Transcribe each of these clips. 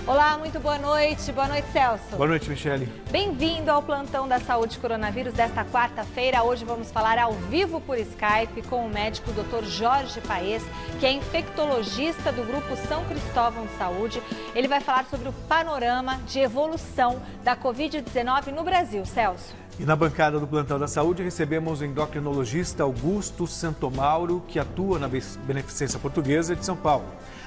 Olá, muito boa noite. Boa noite, Celso. Boa noite, Michele. Bem-vindo ao Plantão da Saúde Coronavírus desta quarta-feira. Hoje vamos falar ao vivo por Skype com o médico Dr. Jorge Paes, que é infectologista do Grupo São Cristóvão de Saúde. Ele vai falar sobre o panorama de evolução da Covid-19 no Brasil, Celso. E na bancada do Plantão da Saúde recebemos o endocrinologista Augusto Santomauro, que atua na Beneficência Portuguesa de São Paulo.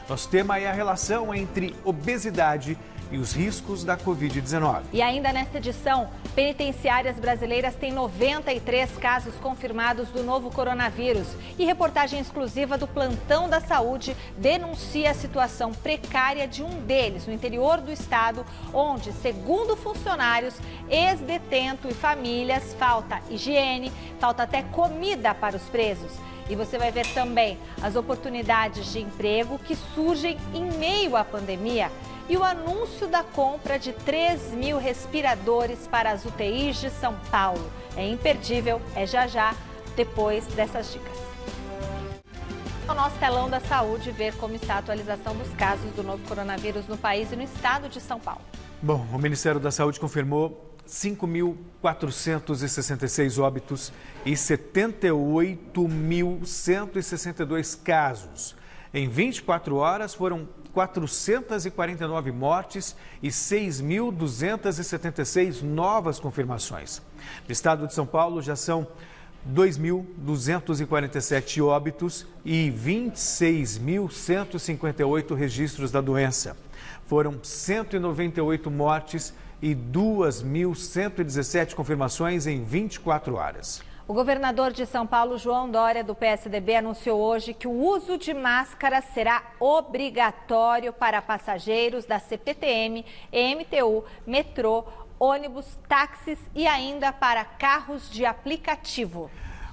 Nosso tema é a relação entre obesidade e os riscos da Covid-19. E ainda nesta edição, penitenciárias brasileiras têm 93 casos confirmados do novo coronavírus. E reportagem exclusiva do Plantão da Saúde denuncia a situação precária de um deles, no interior do estado, onde, segundo funcionários, ex-detento e famílias, falta higiene, falta até comida para os presos. E você vai ver também as oportunidades de emprego que surgem em meio à pandemia e o anúncio da compra de 3.000 respiradores para as UTIs de São Paulo. É imperdível, é já, depois dessas dicas. O nosso telão da saúde ver como está a atualização dos casos do novo coronavírus no país e no estado de São Paulo. Bom, o Ministério da Saúde confirmou 5.466 óbitos e 78.162 casos. Em 24 horas foram 449 mortes e 6.276 novas confirmações. No estado de São Paulo já são 2.247 óbitos e 26.158 registros da doença. Foram 198 mortes e 2.117 confirmações em 24 horas. O governador de São Paulo, João Dória, do PSDB, anunciou hoje que o uso de máscara será obrigatório para passageiros da CPTM, EMTU, metrô, ônibus, táxis e ainda para carros de aplicativo.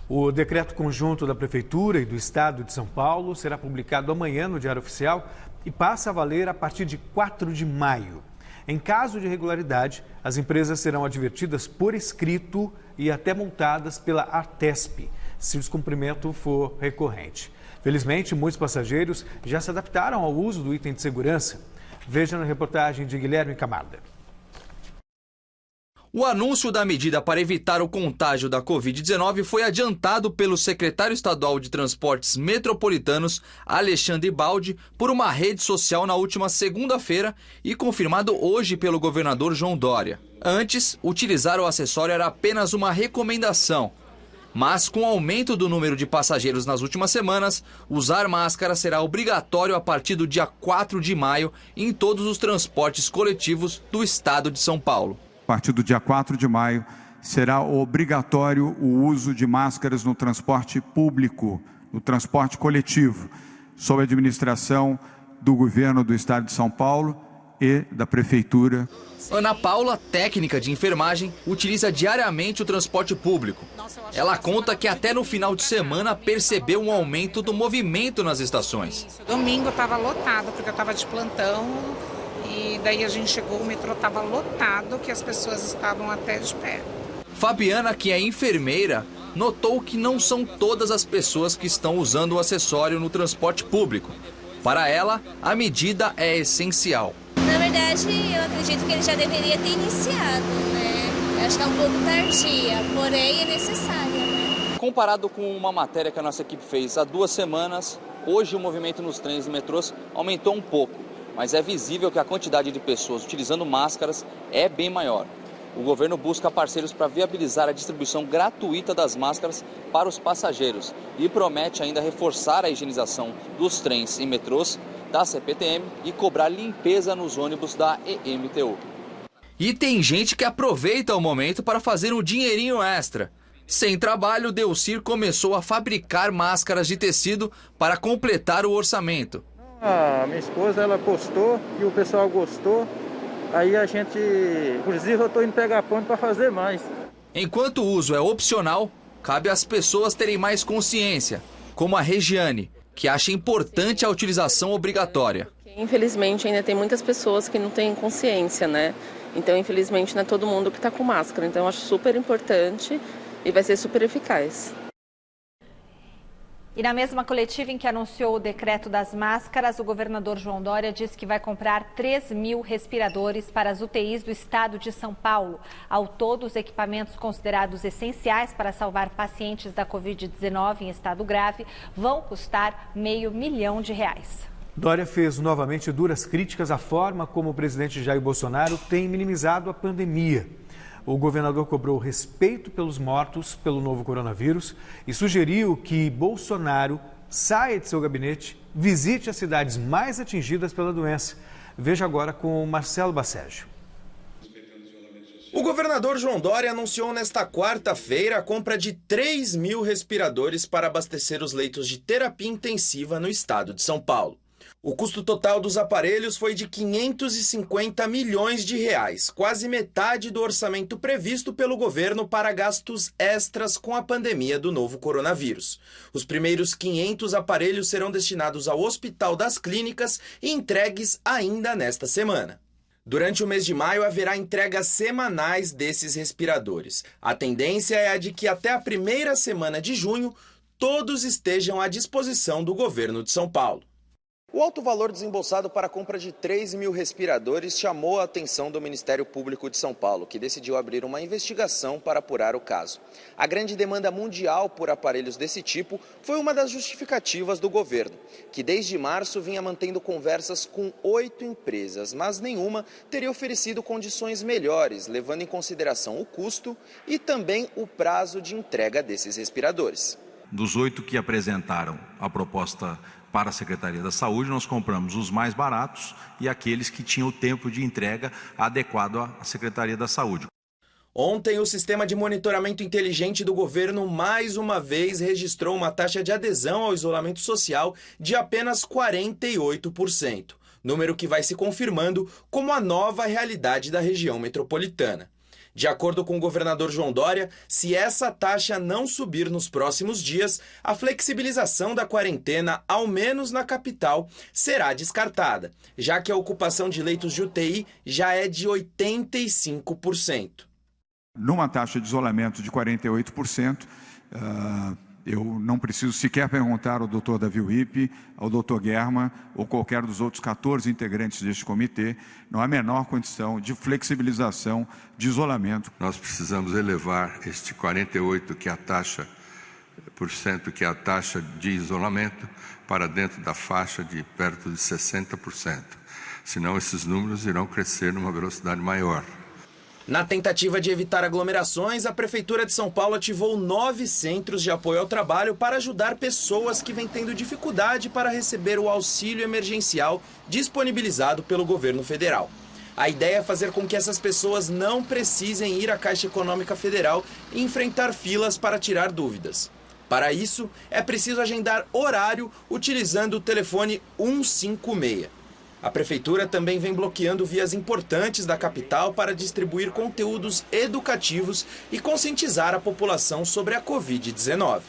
O decreto conjunto da Prefeitura e do Estado de São Paulo será publicado amanhã no Diário Oficial e passa a valer a partir de 4 de maio. Em caso de irregularidade, as empresas serão advertidas por escrito e até multadas pela Artesp, se o descumprimento for recorrente. Felizmente, muitos passageiros já se adaptaram ao uso do item de segurança. Veja na reportagem de Guilherme Camarda. O anúncio da medida para evitar o contágio da Covid-19 foi adiantado pelo secretário estadual de Transportes Metropolitanos, Alexandre Baldi, por uma rede social na última segunda-feira e confirmado hoje pelo governador João Dória. Antes, utilizar o acessório era apenas uma recomendação. Mas, com o aumento do número de passageiros nas últimas semanas, usar máscara será obrigatório a partir do dia 4 de maio em todos os transportes coletivos do estado de São Paulo. A partir do dia 4 de maio, será obrigatório o uso de máscaras no transporte público, no transporte coletivo, sob a administração do governo do estado de São Paulo e da Prefeitura. Ana Paula, técnica de enfermagem, utiliza diariamente o transporte público. Ela conta que até no final de semana percebeu um aumento do movimento nas estações. Domingo estava lotado, porque eu estava de plantão. E daí a gente chegou, o metrô estava lotado, que as pessoas estavam até de pé. Fabiana, que é enfermeira, notou que não são todas as pessoas que estão usando o acessório no transporte público. Para ela, a medida é essencial. Na verdade, eu acredito que ele já deveria ter iniciado, né? Eu acho que é um pouco tardia, porém é necessária, né? Comparado com uma matéria que a nossa equipe fez há 2 semanas, hoje o movimento nos trens e metrôs aumentou um pouco. Mas é visível que a quantidade de pessoas utilizando máscaras é bem maior. O governo busca parceiros para viabilizar a distribuição gratuita das máscaras para os passageiros e promete ainda reforçar a higienização dos trens e metrôs da CPTM e cobrar limpeza nos ônibus da EMTU. E tem gente que aproveita o momento para fazer um dinheirinho extra. Sem trabalho, Delcir começou a fabricar máscaras de tecido para completar o orçamento. A minha esposa, ela postou e o pessoal gostou, aí a gente, inclusive eu estou indo pegar pano para fazer mais. Enquanto o uso é opcional, cabe às pessoas terem mais consciência, como a Regiane, que acha importante a utilização obrigatória. Infelizmente ainda tem muitas pessoas que não têm consciência, né? Então infelizmente não é todo mundo que está com máscara, então eu acho super importante e vai ser super eficaz. E na mesma coletiva em que anunciou o decreto das máscaras, o governador João Dória disse que vai comprar 3.000 respiradores para as UTIs do estado de São Paulo. Ao todo, os equipamentos considerados essenciais para salvar pacientes da Covid-19 em estado grave vão custar R$500 milhão. Dória fez novamente duras críticas à forma como o presidente Jair Bolsonaro tem minimizado a pandemia. O governador cobrou respeito pelos mortos pelo novo coronavírus e sugeriu que Bolsonaro saia de seu gabinete, visite as cidades mais atingidas pela doença. Veja agora com Marcelo Basségio. O governador João Dória anunciou nesta quarta-feira a compra de 3.000 respiradores para abastecer os leitos de terapia intensiva no estado de São Paulo. O custo total dos aparelhos foi de R$550 milhões, quase metade do orçamento previsto pelo governo para gastos extras com a pandemia do novo coronavírus. Os primeiros 500 aparelhos serão destinados ao Hospital das Clínicas e entregues ainda nesta semana. Durante o mês de maio haverá entregas semanais desses respiradores. A tendência é a de que até a primeira semana de junho todos estejam à disposição do governo de São Paulo. O alto valor desembolsado para a compra de 3.000 respiradores chamou a atenção do Ministério Público de São Paulo, que decidiu abrir uma investigação para apurar o caso. A grande demanda mundial por aparelhos desse tipo foi uma das justificativas do governo, que desde março vinha mantendo conversas com 8 empresas, mas nenhuma teria oferecido condições melhores, levando em consideração o custo e também o prazo de entrega desses respiradores. Dos 8 que apresentaram a proposta para a Secretaria da Saúde, nós compramos os mais baratos e aqueles que tinham o tempo de entrega adequado à Secretaria da Saúde. Ontem, o sistema de monitoramento inteligente do governo mais uma vez registrou uma taxa de adesão ao isolamento social de apenas 48%, número que vai se confirmando como a nova realidade da região metropolitana. De acordo com o governador João Dória, se essa taxa não subir nos próximos dias, a flexibilização da quarentena, ao menos na capital, será descartada, já que a ocupação de leitos de UTI já é de 85%. Numa taxa de isolamento de 48%, eu não preciso sequer perguntar ao doutor Davi Wippe, ao doutor Germa ou qualquer dos outros 14 integrantes deste comitê, não há a menor condição de flexibilização de isolamento. Nós precisamos elevar este 48%, que é a taxa de isolamento, para dentro da faixa de perto de 60%. Senão esses números irão crescer numa velocidade maior. Na tentativa de evitar aglomerações, a Prefeitura de São Paulo ativou 9 centros de apoio ao trabalho para ajudar pessoas que vêm tendo dificuldade para receber o auxílio emergencial disponibilizado pelo governo federal. A ideia é fazer com que essas pessoas não precisem ir à Caixa Econômica Federal e enfrentar filas para tirar dúvidas. Para isso, é preciso agendar horário utilizando o telefone 156. A Prefeitura também vem bloqueando vias importantes da capital para distribuir conteúdos educativos e conscientizar a população sobre a Covid-19.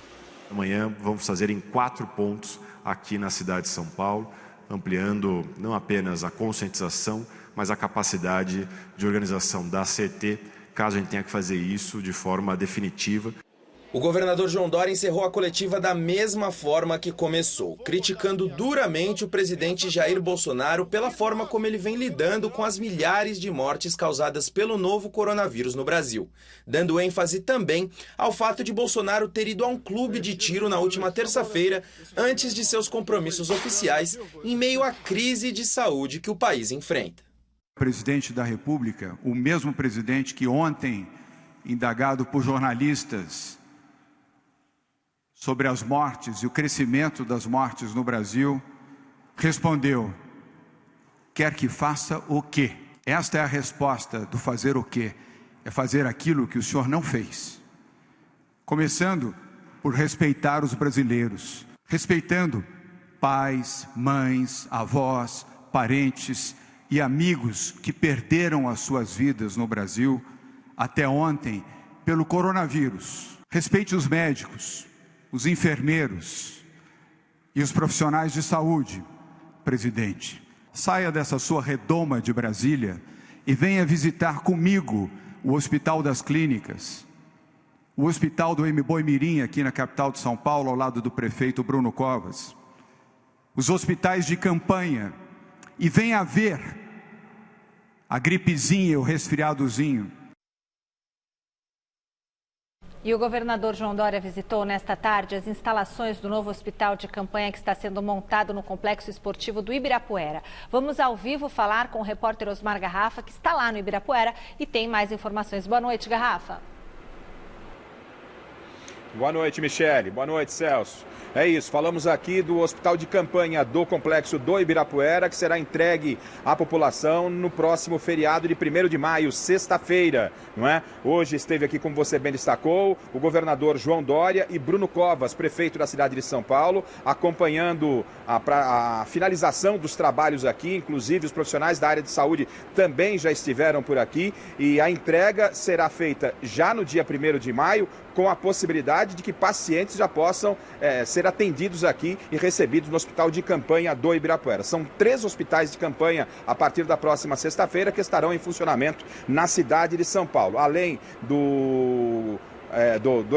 Amanhã vamos fazer em 4 pontos aqui na cidade de São Paulo, ampliando não apenas a conscientização, mas a capacidade de organização da CET, caso a gente tenha que fazer isso de forma definitiva. O governador João Dória encerrou a coletiva da mesma forma que começou, criticando duramente o presidente Jair Bolsonaro pela forma como ele vem lidando com as milhares de mortes causadas pelo novo coronavírus no Brasil, dando ênfase também ao fato de Bolsonaro ter ido a um clube de tiro na última terça-feira, antes de seus compromissos oficiais, em meio à crise de saúde que o país enfrenta. O presidente da República, o mesmo presidente que ontem, indagado por jornalistas sobre as mortes e o crescimento das mortes no Brasil, respondeu: quer que faça o quê? Esta é a resposta do fazer o quê? É fazer aquilo que o senhor não fez. Começando por respeitar os brasileiros, respeitando pais, mães, avós, parentes e amigos que perderam as suas vidas no Brasil até ontem pelo coronavírus. Respeite os médicos, os enfermeiros e os profissionais de saúde, presidente. Saia dessa sua redoma de Brasília e venha visitar comigo o Hospital das Clínicas, o hospital do Boimirim, aqui na capital de São Paulo, ao lado do prefeito Bruno Covas, os hospitais de campanha, e vem haver a gripezinha, o resfriadozinho. E o governador João Dória visitou nesta tarde as instalações do novo hospital de campanha que está sendo montado no Complexo Esportivo do Ibirapuera. Vamos ao vivo falar com o repórter Osmar Garrafa, que está lá no Ibirapuera e tem mais informações. Boa noite, Garrafa. Boa noite, Michele. Boa noite, Celso. É isso, falamos aqui do hospital de campanha do Complexo do Ibirapuera, que será entregue à população no próximo feriado de 1º de maio, sexta-feira, não é? Hoje esteve aqui, como você bem destacou, o governador João Dória e Bruno Covas, prefeito da cidade de São Paulo, acompanhando a finalização dos trabalhos aqui, inclusive os profissionais da área de saúde também já estiveram por aqui, e a entrega será feita já no dia 1º de maio, com a possibilidade de que pacientes já possam ser atendidos aqui e recebidos no hospital de campanha do Ibirapuera. São 3 hospitais de campanha a partir da próxima sexta-feira que estarão em funcionamento na cidade de São Paulo. Além do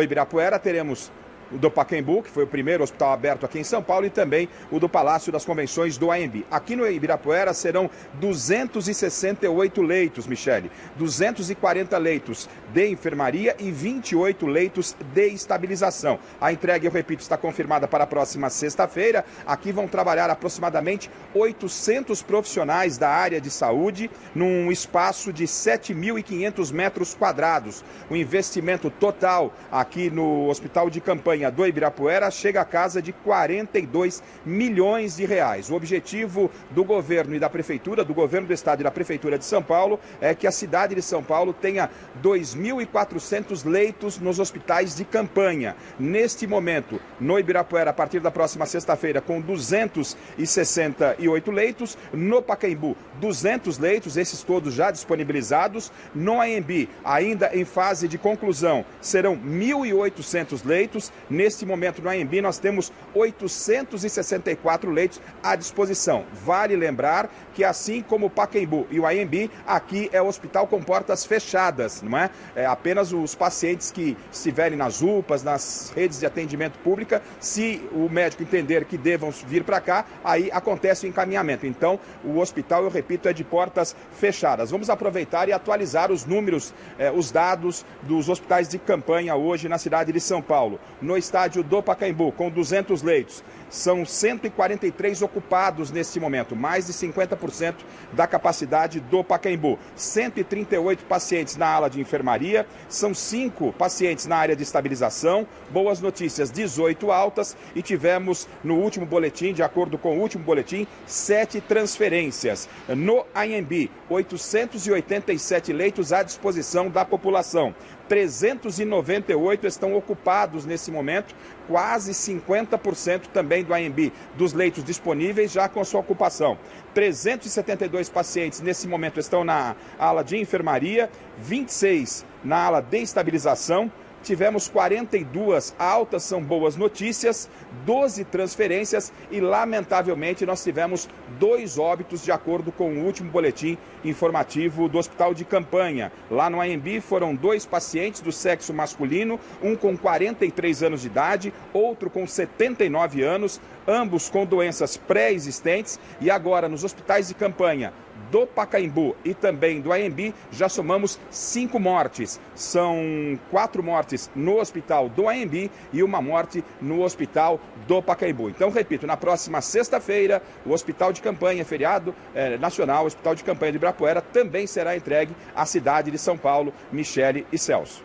Ibirapuera, teremos o do Pacaembu, que foi o primeiro hospital aberto aqui em São Paulo, e também o do Palácio das Convenções do AMB. Aqui no Ibirapuera serão 268 leitos, Michele, 240 leitos de enfermaria e 28 leitos de estabilização. A entrega, eu repito, está confirmada para a próxima sexta-feira. Aqui vão trabalhar aproximadamente 800 profissionais da área de saúde num espaço de 7.500 metros quadrados. O investimento total aqui no Hospital de Campanha do Ibirapuera chega a casa de 42 milhões de reais. O objetivo do governo e da prefeitura, do governo do estado e da prefeitura de São Paulo, é que a cidade de São Paulo tenha 2.400 leitos nos hospitais de campanha. Neste momento, no Ibirapuera, a partir da próxima sexta-feira, com 268 leitos, no Pacaembu, 200 leitos, esses todos já disponibilizados. No AMB, ainda em fase de conclusão, serão 1.800 leitos. Neste momento, no AMB, nós temos 864 leitos à disposição. Vale lembrar que, assim como o Pacaembu e o AMB, aqui é o hospital com portas fechadas, não é? Apenas os pacientes que estiverem nas UPAs, nas redes de atendimento pública, se o médico entender que devam vir para cá, aí acontece o encaminhamento. Então, o hospital, eu repito, é de portas fechadas. Vamos aproveitar e atualizar os números, os dados dos hospitais de campanha hoje na cidade de São Paulo. No estádio do Pacaembu, com 200 leitos, são 143 ocupados neste momento, mais de 50% da capacidade do Pacaembu. 138 pacientes na ala de enfermaria, são 5 pacientes na área de estabilização. Boas notícias, 18 altas, e tivemos no último boletim, de acordo com o último boletim, 7 transferências. No AMB, 887 leitos à disposição da população. 398 estão ocupados nesse momento, quase 50% também do AMB dos leitos disponíveis já com sua ocupação. 372 pacientes nesse momento estão na ala de enfermaria, 26 na ala de estabilização. Tivemos 42 altas, são boas notícias, 12 transferências e, lamentavelmente, nós tivemos 2 óbitos de acordo com o último boletim informativo do Hospital de Campanha. Lá no AMB foram 2 pacientes do sexo masculino, um com 43 anos de idade, outro com 79 anos, ambos com doenças pré-existentes, e agora nos hospitais de campanha do Pacaembu e também do AMB, já somamos 5 mortes. São 4 mortes no hospital do AMB e 1 morte no hospital do Pacaembu. Então, repito, na próxima sexta-feira, o hospital de campanha, feriado nacional, o hospital de campanha de Ibirapuera, também será entregue à cidade de São Paulo. Michele e Celso.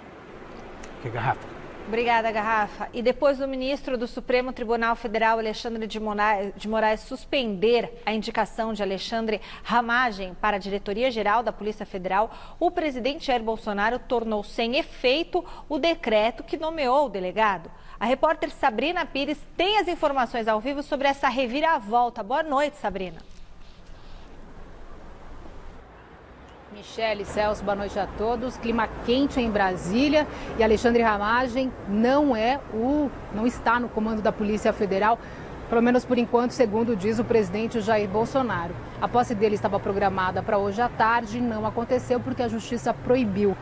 Que garrafa. Obrigada, Garrafa. E depois do ministro do Supremo Tribunal Federal, Alexandre de Moraes, suspender a indicação de Alexandre Ramagem para a diretoria-geral da Polícia Federal, o presidente Jair Bolsonaro tornou sem efeito o decreto que nomeou o delegado. A repórter Sabrina Pires tem as informações ao vivo sobre essa reviravolta. Boa noite, Sabrina. Michele, Celso, boa noite a todos. Clima quente em Brasília e Alexandre Ramagem não está no comando da Polícia Federal, pelo menos por enquanto, segundo diz o presidente Jair Bolsonaro. A posse dele estava programada para hoje à tarde e não aconteceu porque a Justiça proibiu.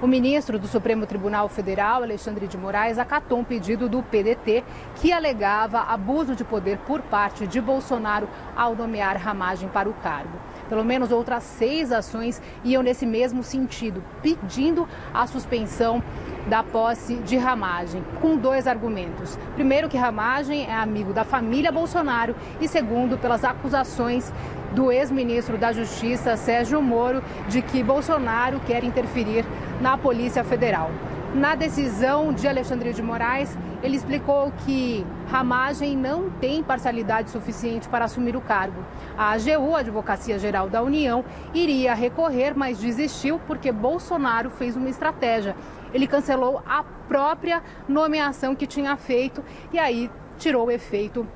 O ministro do Supremo Tribunal Federal, Alexandre de Moraes, acatou um pedido do PDT que alegava abuso de poder por parte de Bolsonaro ao nomear Ramagem para o cargo. Pelo menos outras 6 ações iam nesse mesmo sentido, pedindo a suspensão da posse de Ramagem, com 2 argumentos. Primeiro, que Ramagem é amigo da família Bolsonaro e segundo, pelas acusações do ex-ministro da Justiça, Sérgio Moro, de que Bolsonaro quer interferir na Polícia Federal. Na decisão de Alexandre de Moraes, ele explicou que Ramagem não tem parcialidade suficiente para assumir o cargo. A AGU, a Advocacia Geral da União, iria recorrer, mas desistiu porque Bolsonaro fez uma estratégia. Ele cancelou a própria nomeação que tinha feito e aí tirou o efeito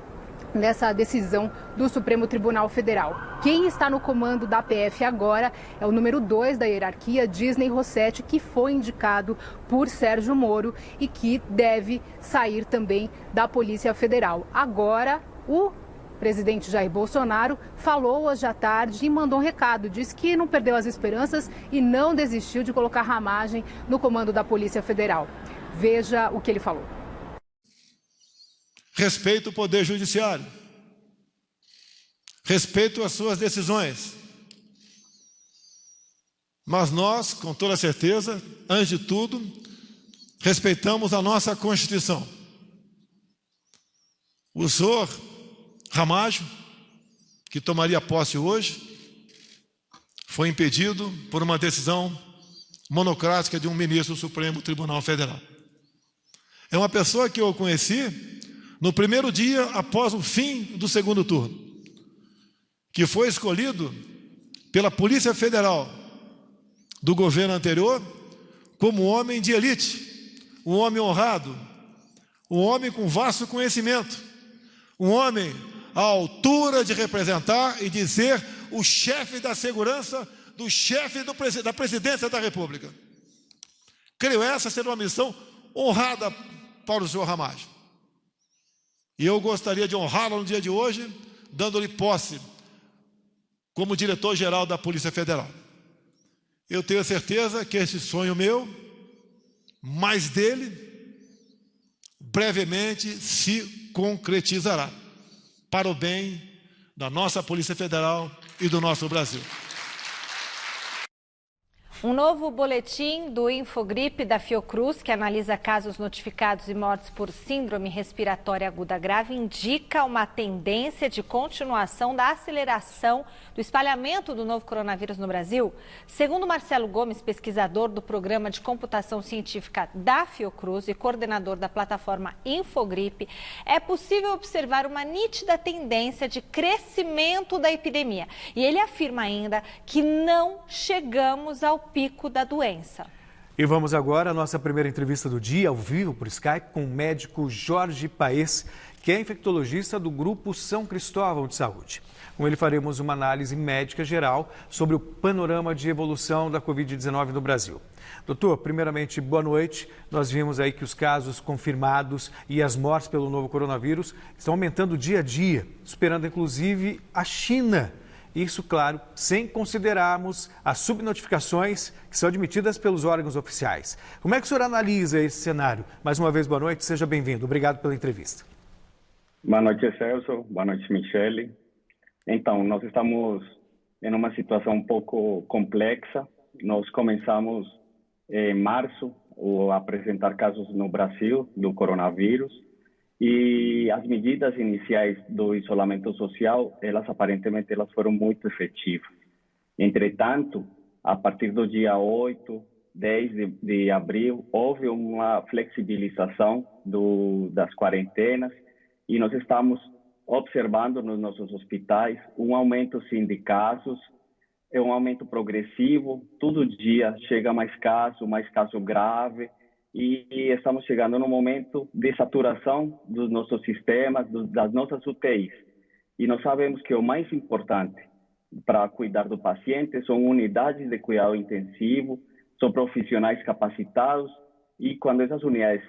nessa decisão do Supremo Tribunal Federal. Quem está no comando da PF agora é o número 2 da hierarquia, Disney Rossetti, que foi indicado por Sérgio Moro e que deve sair também da Polícia Federal. Agora, o presidente Jair Bolsonaro falou hoje à tarde e mandou um recado. Disse que não perdeu as esperanças e não desistiu de colocar Ramagem no comando da Polícia Federal. Veja o que ele falou. Respeito o Poder Judiciário, respeito as suas decisões, mas nós, com toda certeza, antes de tudo, respeitamos a nossa Constituição. O senhor Ramagem, que tomaria posse hoje, foi impedido por uma decisão monocrática de um ministro do Supremo Tribunal Federal. É uma pessoa que eu conheci no primeiro dia após o fim do segundo turno, que foi escolhido pela Polícia Federal do governo anterior como homem de elite, um homem honrado, um homem com vasto conhecimento, um homem à altura de representar e de ser o chefe da segurança do chefe da presidência da República. Creio essa ser uma missão honrada para o senhor Ramagem. E eu gostaria de honrá-lo no dia de hoje, dando-lhe posse como diretor-geral da Polícia Federal. Eu tenho certeza que esse sonho meu, mais dele, brevemente se concretizará, para o bem da nossa Polícia Federal e do nosso Brasil. Um novo boletim do Infogripe da Fiocruz, que analisa casos notificados e mortes por síndrome respiratória aguda grave, indica uma tendência de continuação da aceleração do espalhamento do novo coronavírus no Brasil. Segundo Marcelo Gomes, pesquisador do Programa de Computação Científica da Fiocruz e coordenador da plataforma Infogripe, é possível observar uma nítida tendência de crescimento da epidemia. E ele afirma ainda que não chegamos ao pico da doença. E vamos agora à nossa primeira entrevista do dia, ao vivo por Skype, com o médico Jorge Paes, que é infectologista do Grupo São Cristóvão de Saúde. Com ele faremos uma análise médica geral sobre o panorama de evolução da Covid-19 no Brasil. Doutor, primeiramente, boa noite. Nós vimos aí que os casos confirmados e as mortes pelo novo coronavírus estão aumentando dia a dia, superando inclusive a China. Isso, claro, sem considerarmos as subnotificações que são admitidas pelos órgãos oficiais. Como é que o senhor analisa esse cenário? Mais uma vez, boa noite, seja bem-vindo. Obrigado pela entrevista. Boa noite, Celso. Boa noite, Michele. Então, nós estamos em uma situação um pouco complexa. Nós começamos em março a apresentar casos no Brasil do coronavírus. E as medidas iniciais do isolamento social, aparentemente foram muito efetivas. Entretanto, a partir do dia 8, 10 de abril, houve uma flexibilização das quarentenas e nós estamos observando nos nossos hospitais um aumento, sim, de casos, é um aumento progressivo, todo dia chega mais caso grave, e estamos chegando num momento de saturação dos nossos sistemas, das nossas UTIs. E nós sabemos que o mais importante para cuidar do paciente são unidades de cuidado intensivo, são profissionais capacitados, e quando essas unidades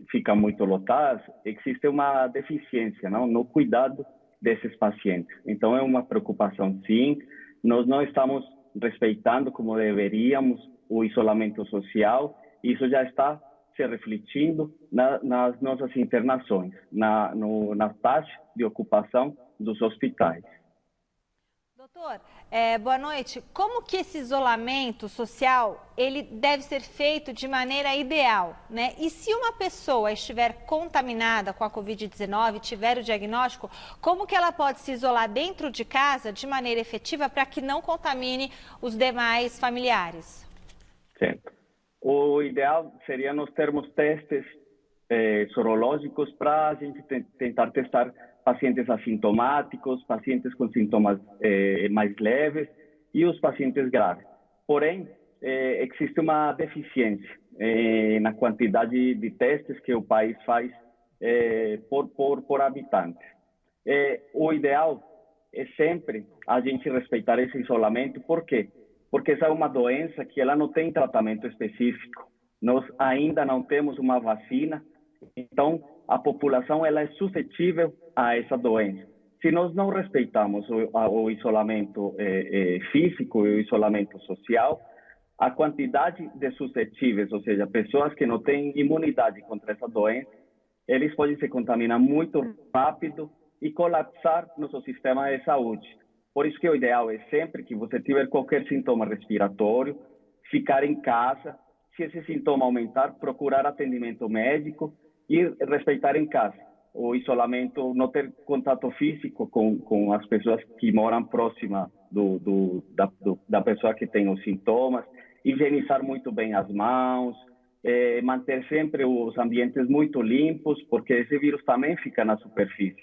ficam muito lotadas, existe uma deficiência no cuidado desses pacientes. Então, é uma preocupação, sim. Nós não estamos respeitando como deveríamos o isolamento social. Isso já está se refletindo nas nossas internações, na taxa de ocupação dos hospitais. Doutor, boa noite. Como que esse isolamento social, ele deve ser feito de maneira ideal, né? E se uma pessoa estiver contaminada com a Covid-19, tiver o diagnóstico, como que ela pode se isolar dentro de casa de maneira efetiva para que não contamine os demais familiares? Certo. O ideal seria nós termos testes sorológicos para a gente tentar testar pacientes assintomáticos, pacientes com sintomas mais leves e os pacientes graves. Porém, existe uma deficiência na quantidade de testes que o país faz por habitante. O ideal é sempre a gente respeitar esse isolamento. Por quê? Porque essa é uma doença que ela não tem tratamento específico. Nós ainda não temos uma vacina, então a população ela é suscetível a essa doença. Se nós não respeitamos o isolamento físico e o isolamento social, a quantidade de suscetíveis, ou seja, pessoas que não têm imunidade contra essa doença, eles podem se contaminar muito rápido e colapsar nosso sistema de saúde. Por isso que o ideal é sempre que você tiver qualquer sintoma respiratório, ficar em casa. Se esse sintoma aumentar, procurar atendimento médico e respeitar em casa o isolamento, não ter contato físico com as pessoas que moram próxima da pessoa que tem os sintomas, higienizar muito bem as mãos, manter sempre os ambientes muito limpos, porque esse vírus também fica na superfície.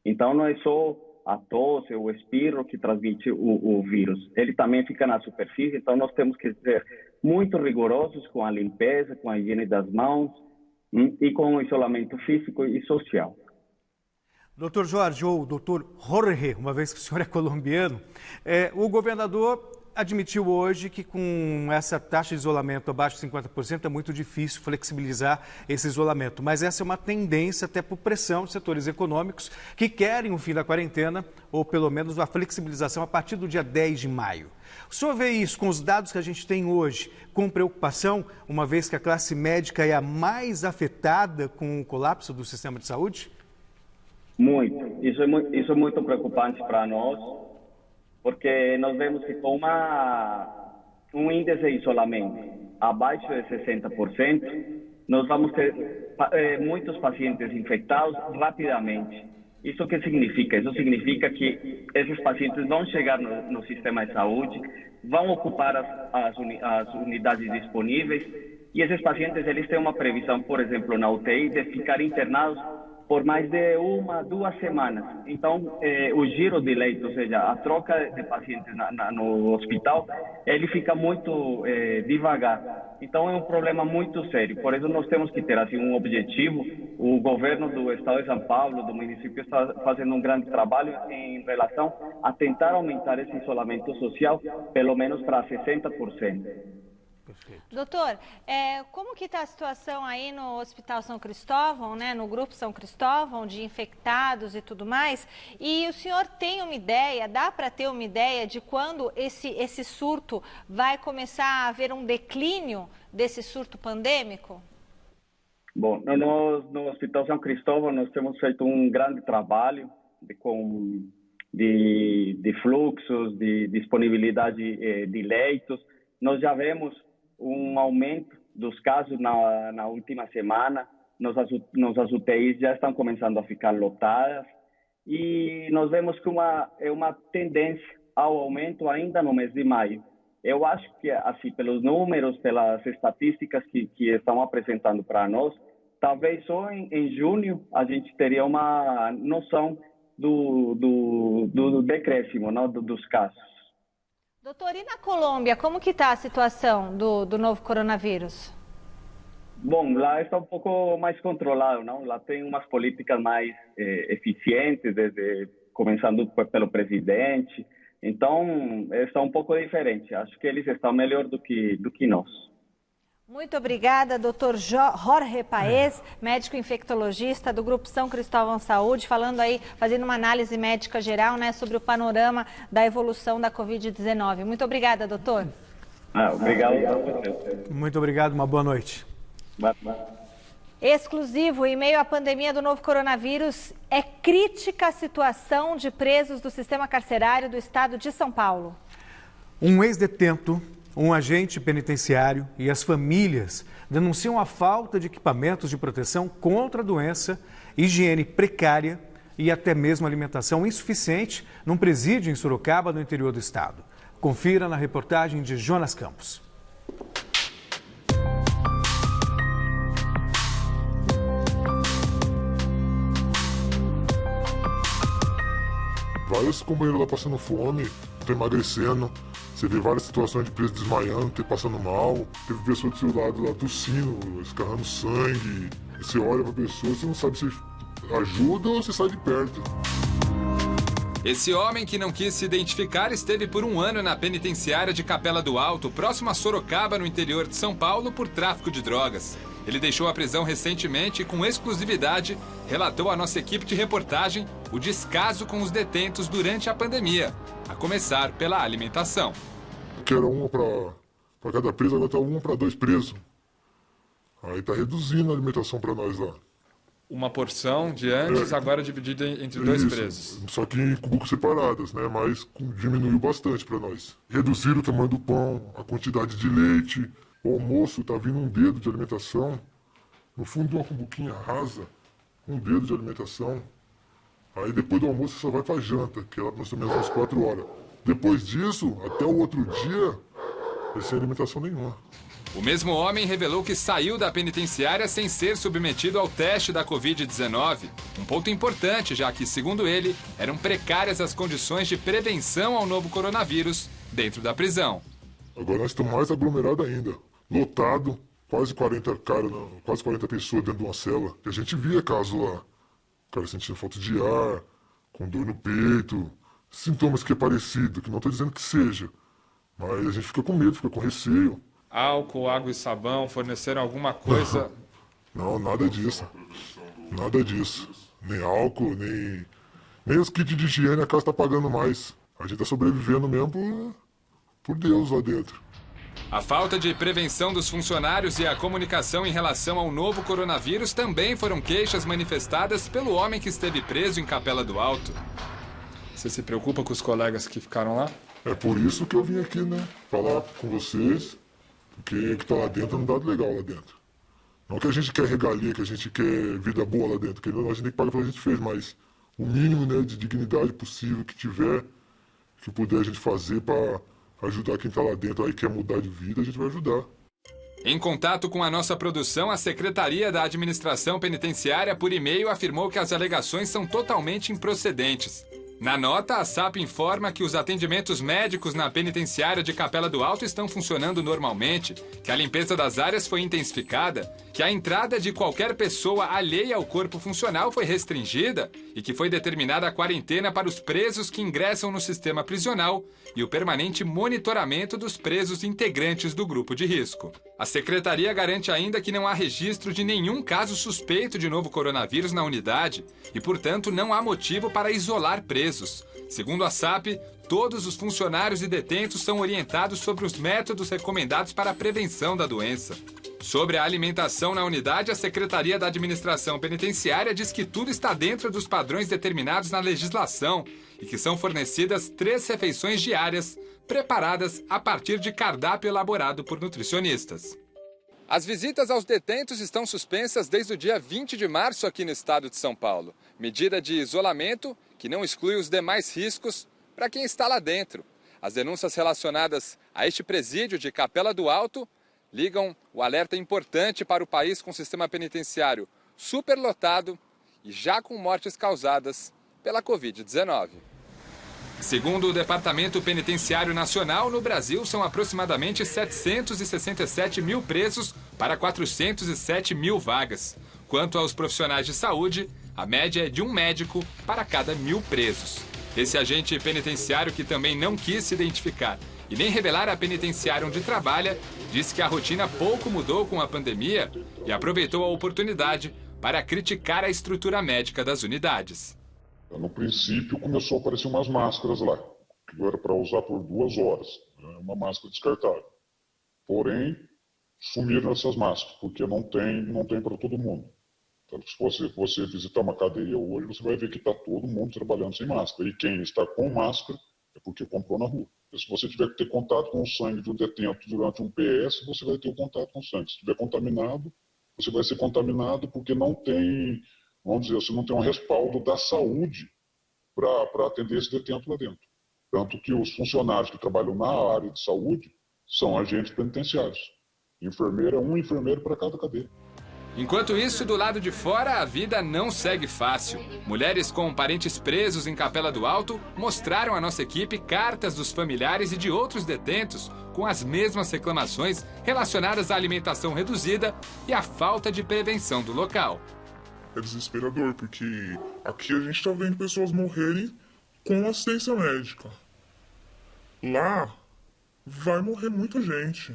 Então, não é só a tosse, o espirro que transmite o vírus. Ele também fica na superfície, então nós temos que ser muito rigorosos com a limpeza, com a higiene das mãos e com o isolamento físico e social. Doutor Jorge, ou doutor Jorge, uma vez que o senhor é colombiano, o governador admitiu hoje que com essa taxa de isolamento abaixo de 50% é muito difícil flexibilizar esse isolamento. Mas essa é uma tendência até por pressão de setores econômicos que querem o fim da quarentena ou pelo menos a flexibilização a partir do dia 10 de maio. O senhor vê isso com os dados que a gente tem hoje com preocupação, uma vez que a classe médica é a mais afetada com o colapso do sistema de saúde? Muito. Isso é muito preocupante para nós. Porque nós vemos que com um índice de isolamento abaixo de 60%, nós vamos ter muitos pacientes infectados rapidamente. Isso o que significa? Isso significa que esses pacientes vão chegar no sistema de saúde, vão ocupar as unidades disponíveis e esses pacientes eles têm uma previsão, por exemplo, na UTI, de ficar internados por mais de 1, 2 semanas. Então, o giro de leitos, ou seja, a troca de pacientes no hospital, ele fica muito devagar. Então, é um problema muito sério. Por isso, nós temos que ter assim, um objetivo. O governo do estado de São Paulo, do município, está fazendo um grande trabalho em relação a tentar aumentar esse isolamento social, pelo menos para 60%. Perfeito. Doutor, como que está a situação aí no Hospital São Cristóvão, né, no Grupo São Cristóvão, de infectados e tudo mais? E o senhor tem uma ideia, dá para ter uma ideia de quando esse surto vai começar a haver um declínio desse surto pandêmico? Bom, no Hospital São Cristóvão nós temos feito um grande trabalho de fluxos, de disponibilidade de leitos. Nós já vemos um aumento dos casos na última semana. Nossas UTIs já estão começando a ficar lotadas e nós vemos que é uma tendência ao aumento ainda no mês de maio. Eu acho que, assim, pelos números, pelas estatísticas que estão apresentando para nós, talvez só em junho a gente teria uma noção do decréscimo, não, dos casos. Doutor, e na Colômbia, como que está a situação do novo coronavírus? Bom, lá está um pouco mais controlado, não? Lá tem umas políticas mais eficientes, começando pelo presidente. Então, está um pouco diferente. Acho que eles estão melhor do que nós. Muito obrigada, doutor Jorge Paes, médico infectologista do Grupo São Cristóvão Saúde, falando aí, fazendo uma análise médica geral, né, sobre o panorama da evolução da Covid-19. Muito obrigada, doutor. Obrigado. Muito obrigado, uma boa noite. Exclusivo, em meio à pandemia do novo coronavírus, é crítica a situação de presos do sistema carcerário do estado de São Paulo. Um ex-detento, um agente penitenciário e as famílias denunciam a falta de equipamentos de proteção contra a doença, higiene precária e até mesmo alimentação insuficiente num presídio em Sorocaba, no interior do estado. Confira na reportagem de Jonas Campos. Vários companheiros lá passando fome, estão emagrecendo. Você vê várias situações de preso desmaiando, passando mal. Teve pessoa do seu lado lá tossindo, escarrando sangue. E você olha pra pessoa, você não sabe se ajuda ou se sai de perto. Esse homem, que não quis se identificar, esteve por 1 ano na penitenciária de Capela do Alto, próximo a Sorocaba, no interior de São Paulo, por tráfico de drogas. Ele deixou a prisão recentemente e, com exclusividade, relatou à nossa equipe de reportagem o descaso com os detentos durante a pandemia, a começar pela alimentação. Que era uma para cada preso, agora tá 1 para 2 presos. Aí tá reduzindo a alimentação para nós lá. Uma porção de antes, agora dividida entre 2 presos. Só que em cubículos separadas, né? Mas diminuiu bastante para nós. Reduziram o tamanho do pão, a quantidade de leite. O almoço tá vindo 1 dedo de alimentação. No fundo de uma cumbuquinha rasa, 1 dedo de alimentação. Aí depois do almoço só vai pra janta, que é lá mais ou menos umas 4 horas. Depois disso, até o outro dia, sem alimentação nenhuma. O mesmo homem revelou que saiu da penitenciária sem ser submetido ao teste da Covid-19. Um ponto importante, já que, segundo ele, eram precárias as condições de prevenção ao novo coronavírus dentro da prisão. Agora nós estamos mais aglomerados ainda. Lotado, quase 40 pessoas dentro de uma cela. E a gente via caso lá. O cara sentindo falta de ar, com dor no peito, sintomas que é parecido, que não estou dizendo que seja. Mas a gente fica com medo, fica com receio. Álcool, água e sabão forneceram alguma coisa? Não, nada disso. Nada disso. Nem álcool, nem os kits de higiene a casa está pagando mais. A gente está sobrevivendo mesmo por Deus lá dentro. A falta de prevenção dos funcionários e a comunicação em relação ao novo coronavírus também foram queixas manifestadas pelo homem que esteve preso em Capela do Alto. Você se preocupa com os colegas que ficaram lá? É por isso que eu vim aqui, né? Falar com vocês, porque o que está lá dentro é um dado legal lá dentro. Não que a gente quer regalia, que a gente quer vida boa lá dentro, que a gente tem que pagar pelo que a gente fez, mas o mínimo, né, de dignidade possível que tiver, que puder a gente fazer para ajudar quem está lá dentro aí quer mudar de vida, a gente vai ajudar. Em contato com a nossa produção, a Secretaria da Administração Penitenciária, por e-mail, afirmou que as alegações são totalmente improcedentes. Na nota, a SAP informa que os atendimentos médicos na penitenciária de Capela do Alto estão funcionando normalmente, que a limpeza das áreas foi intensificada, que a entrada de qualquer pessoa alheia ao corpo funcional foi restringida e que foi determinada a quarentena para os presos que ingressam no sistema prisional e o permanente monitoramento dos presos integrantes do grupo de risco. A Secretaria garante ainda que não há registro de nenhum caso suspeito de novo coronavírus na unidade e, portanto, não há motivo para isolar presos. Segundo a SAP, todos os funcionários e detentos são orientados sobre os métodos recomendados para a prevenção da doença. Sobre a alimentação na unidade, a Secretaria da Administração Penitenciária diz que tudo está dentro dos padrões determinados na legislação e que são fornecidas 3 refeições diárias, preparadas a partir de cardápio elaborado por nutricionistas. As visitas aos detentos estão suspensas desde o dia 20 de março aqui no estado de São Paulo. Medida de isolamento que não exclui os demais riscos para quem está lá dentro. As denúncias relacionadas a este presídio de Capela do Alto ligam o alerta importante para o país com o sistema penitenciário superlotado e já com mortes causadas pela Covid-19. Segundo o Departamento Penitenciário Nacional, no Brasil são aproximadamente 767 mil presos para 407 mil vagas. Quanto aos profissionais de saúde, a média é de 1 médico para cada 1.000 presos. Esse agente penitenciário, que também não quis se identificar e nem revelar a penitenciária onde trabalha, disse que a rotina pouco mudou com a pandemia e aproveitou a oportunidade para criticar a estrutura médica das unidades. No princípio começou a aparecer umas máscaras lá, que era para usar por 2 horas, uma máscara descartável. Porém, sumiram essas máscaras, porque não tem para todo mundo. Então, se você visitar uma cadeia hoje, você vai ver que está todo mundo trabalhando sem máscara. E quem está com máscara é porque comprou na rua. E se você tiver que ter contato com o sangue de um detento durante um PS, você vai ter o contato com o sangue. Se estiver contaminado, você vai ser contaminado porque não tem, vamos dizer, você não tem um respaldo da saúde para atender esse detento lá dentro. Tanto que os funcionários que trabalham na área de saúde são agentes penitenciários. Um enfermeiro para cada cadeia. Enquanto isso, do lado de fora, a vida não segue fácil. Mulheres com parentes presos em Capela do Alto mostraram à nossa equipe cartas dos familiares e de outros detentos com as mesmas reclamações relacionadas à alimentação reduzida e à falta de prevenção do local. É desesperador, porque aqui a gente está vendo pessoas morrerem com assistência médica. Lá vai morrer muita gente.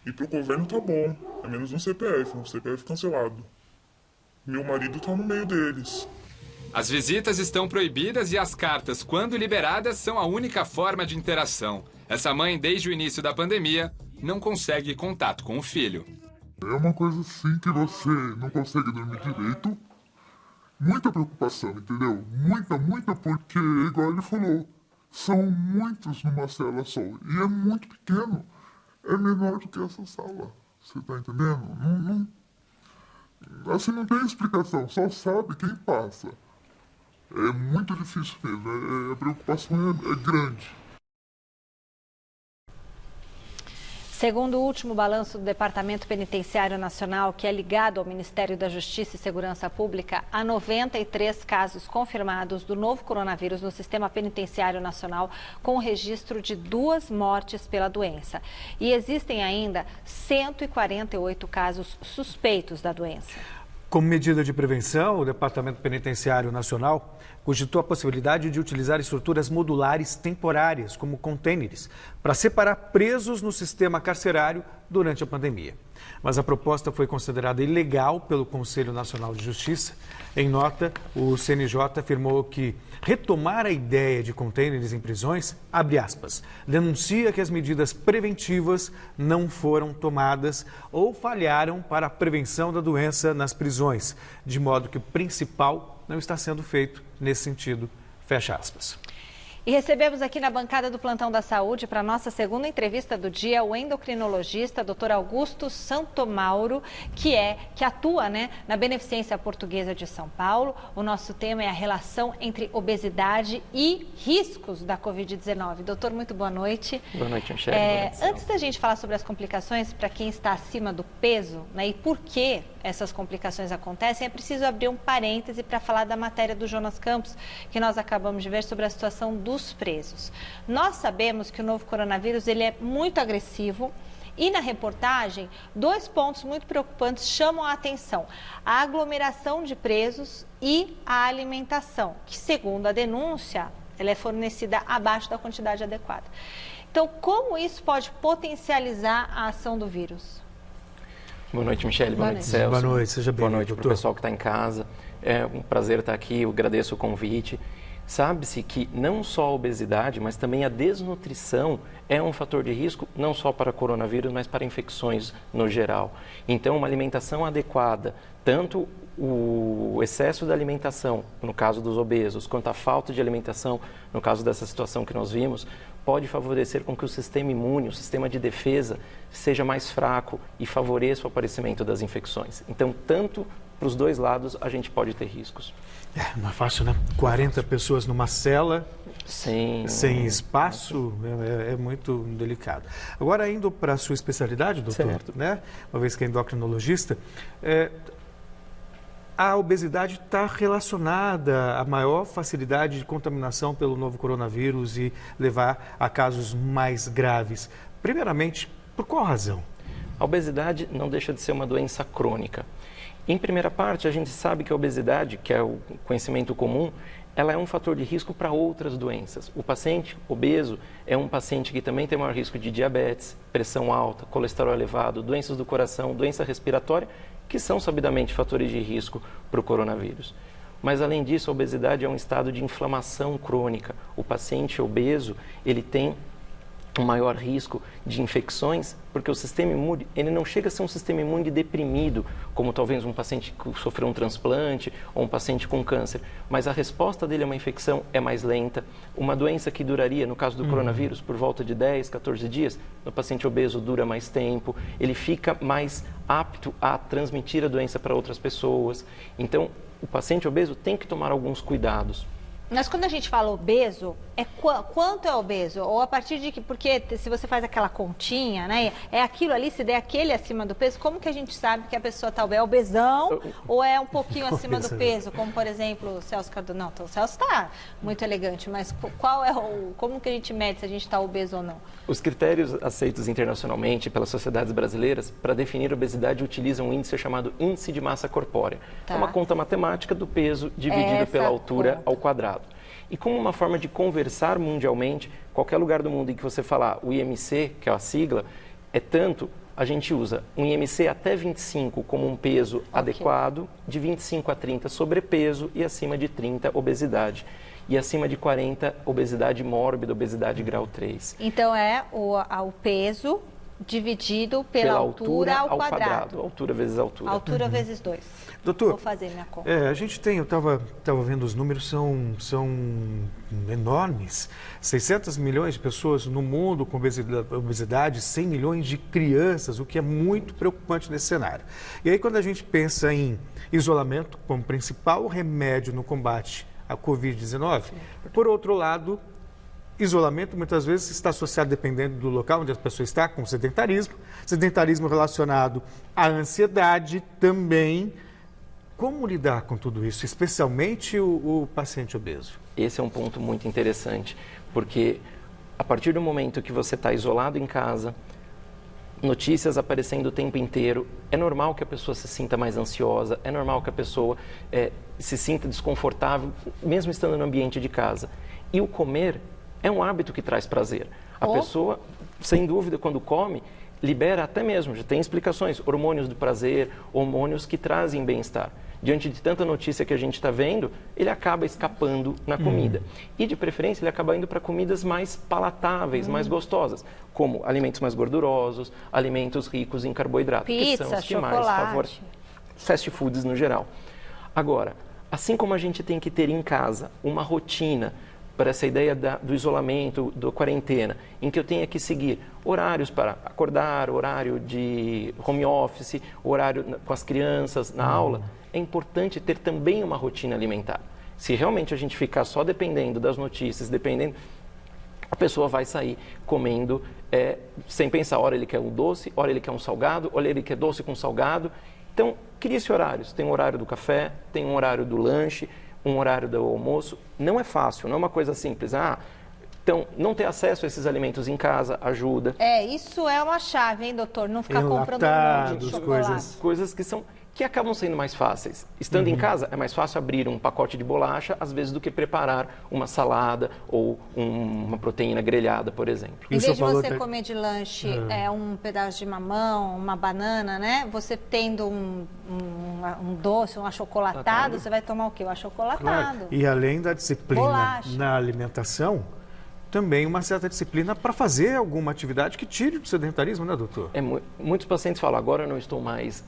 E pro governo tá bom, é menos um CPF cancelado. Meu marido tá no meio deles. As visitas estão proibidas e as cartas, quando liberadas, são a única forma de interação. Essa mãe, desde o início da pandemia, não consegue contato com o filho. É uma coisa assim que você não consegue dormir direito. Muita preocupação, entendeu? Muita, porque, igual ele falou, são muitos numa cela só. E é muito pequeno. É menor do que essa sala. Você tá entendendo? Assim não tem explicação, só sabe quem passa. É muito difícil mesmo, a preocupação é grande. Segundo o último balanço do Departamento Penitenciário Nacional, que é ligado ao Ministério da Justiça e Segurança Pública, há 93 casos confirmados do novo coronavírus no Sistema Penitenciário Nacional, com registro de 2 mortes pela doença. E existem ainda 148 casos suspeitos da doença. Como medida de prevenção, o Departamento Penitenciário Nacional cogitou a possibilidade de utilizar estruturas modulares temporárias, como contêineres, para separar presos no sistema carcerário durante a pandemia. Mas a proposta foi considerada ilegal pelo Conselho Nacional de Justiça. Em nota, o CNJ afirmou que retomar a ideia de contêineres em prisões, abre aspas, denuncia que as medidas preventivas não foram tomadas ou falharam para a prevenção da doença nas prisões, de modo que o principal não está sendo feito nesse sentido, fecha aspas. E recebemos aqui na bancada do Plantão da Saúde, para a nossa segunda entrevista do dia, o endocrinologista Dr. Augusto Santomauro, que atua na Beneficência Portuguesa de São Paulo. O nosso tema é a relação entre obesidade e riscos da Covid-19. Doutor, muito boa noite. Boa noite, Michele. Antes da gente falar sobre as complicações para quem está acima do peso, e por que essas complicações acontecem, é preciso abrir um parêntese para falar da matéria do Jonas Campos, que nós acabamos de ver sobre a situação dos presos. Nós sabemos que o novo coronavírus ele é muito agressivo e na reportagem 2 pontos muito preocupantes chamam a atenção: a aglomeração de presos e a alimentação, que segundo a denúncia, ela é fornecida abaixo da quantidade adequada. Então, como isso pode potencializar a ação do vírus? Boa noite, Michele. Boa noite, Celso. Boa noite, seja bem-vindo. Boa noite para o pessoal que está em casa. É um prazer estar aqui, eu agradeço o convite. Sabe-se que não só a obesidade, mas também a desnutrição é um fator de risco, não só para coronavírus, mas para infecções no geral. Então, uma alimentação adequada, tanto o excesso da alimentação, no caso dos obesos, quanto a falta de alimentação, no caso dessa situação que nós vimos, pode favorecer com que o sistema imune, o sistema de defesa, seja mais fraco e favoreça o aparecimento das infecções. Então, tanto para os 2 lados, a gente pode ter riscos. Não é fácil, né? 40 pessoas numa cela, sem espaço, é muito delicado. Agora, indo para a sua especialidade, doutor, certo, uma vez que é endocrinologista, a obesidade está relacionada à maior facilidade de contaminação pelo novo coronavírus e levar a casos mais graves. Primeiramente, por qual razão? A obesidade não deixa de ser uma doença crônica. Em primeira parte, a gente sabe que a obesidade, que é o conhecimento comum, ela é um fator de risco para outras doenças. O paciente obeso é um paciente que também tem maior risco de diabetes, pressão alta, colesterol elevado, doenças do coração, doença respiratória, que são sabidamente fatores de risco para o coronavírus. Mas, além disso, a obesidade é um estado de inflamação crônica. O paciente obeso, ele tem um maior risco de infecções, porque o sistema imune, ele não chega a ser um sistema imune deprimido, como talvez um paciente que sofreu um transplante ou um paciente com câncer, mas a resposta dele a uma infecção é mais lenta. Uma doença que duraria, no caso do coronavírus, por volta de 10, 14 dias, no paciente obeso dura mais tempo, ele fica mais apto a transmitir a doença para outras pessoas. Então, o paciente obeso tem que tomar alguns cuidados. Mas quando a gente fala obeso, é quanto é obeso? Ou a partir de que, porque se você faz aquela continha, né, é aquilo ali, se der aquele acima do peso, como que a gente sabe que a pessoa está é obesão ou é um pouquinho acima do peso? Como, por exemplo, o Celso Cardoso. Não, o Celso está muito elegante, mas qual é como que a gente mede se a gente está obeso ou não? Os critérios aceitos internacionalmente pelas sociedades brasileiras para definir obesidade utilizam um índice chamado índice de massa corpórea. Tá. É uma conta matemática do peso dividido pela altura ao quadrado. E como uma forma de conversar mundialmente, qualquer lugar do mundo em que você falar o IMC, que é a sigla, é tanto, a gente usa um IMC até 25 como um peso adequado, de 25 a 30 sobrepeso e acima de 30 obesidade. E acima de 40, obesidade mórbida, obesidade grau 3. Então é o peso dividido pela altura ao quadrado. Altura vezes altura. Altura vezes 2. Doutor, vou fazer minha conta. A gente tem, eu estava vendo os números, são enormes. 600 milhões de pessoas no mundo com obesidade, 100 milhões de crianças, o que é muito preocupante nesse cenário. E aí quando a gente pensa em isolamento como principal remédio no combate à Covid-19, por outro lado, isolamento muitas vezes está associado, dependendo do local onde a pessoa está, com sedentarismo relacionado à ansiedade também. Como lidar com tudo isso, especialmente o paciente obeso? Esse é um ponto muito interessante, porque a partir do momento que você está isolado em casa, notícias aparecendo o tempo inteiro, é normal que a pessoa se sinta mais ansiosa, é normal que a pessoa se sinta desconfortável, mesmo estando no ambiente de casa. E o comer é um hábito que traz prazer. A pessoa, sem dúvida, quando come, libera até mesmo, já tem explicações, hormônios do prazer, hormônios que trazem bem-estar. Diante de tanta notícia que a gente está vendo, ele acaba escapando na comida. E, de preferência, ele acaba indo para comidas mais palatáveis, mais gostosas, como alimentos mais gordurosos, alimentos ricos em carboidrato, que são os que mais favorecem fast foods no geral. Agora, assim como a gente tem que ter em casa uma rotina para essa ideia do isolamento, da quarentena, em que eu tenha que seguir horários para acordar, horário de home office, horário com as crianças na aula, é importante ter também uma rotina alimentar. Se realmente a gente ficar só dependendo das notícias, a pessoa vai sair comendo sem pensar, ora ele quer um doce, ora ele quer um salgado, ora ele quer doce com salgado. Então, cria-se horários. Tem um horário do café, tem um horário do lanche, um horário do almoço. Não é fácil, não é uma coisa simples. Então, não ter acesso a esses alimentos em casa ajuda. Isso é uma chave, hein, doutor? Não ficar comprando um monte de chocolate. Coisas que acabam sendo mais fáceis. Estando em casa, é mais fácil abrir um pacote de bolacha, às vezes, do que preparar uma salada ou uma proteína grelhada, por exemplo. Em vez de você comer de lanche um pedaço de mamão, uma banana, né? Você tendo um doce, um achocolatado, você vai tomar o quê? O achocolatado. Claro. E além da disciplina na alimentação, também uma certa disciplina para fazer alguma atividade que tire do sedentarismo, né, doutor? Muitos pacientes falam, agora eu não estou mais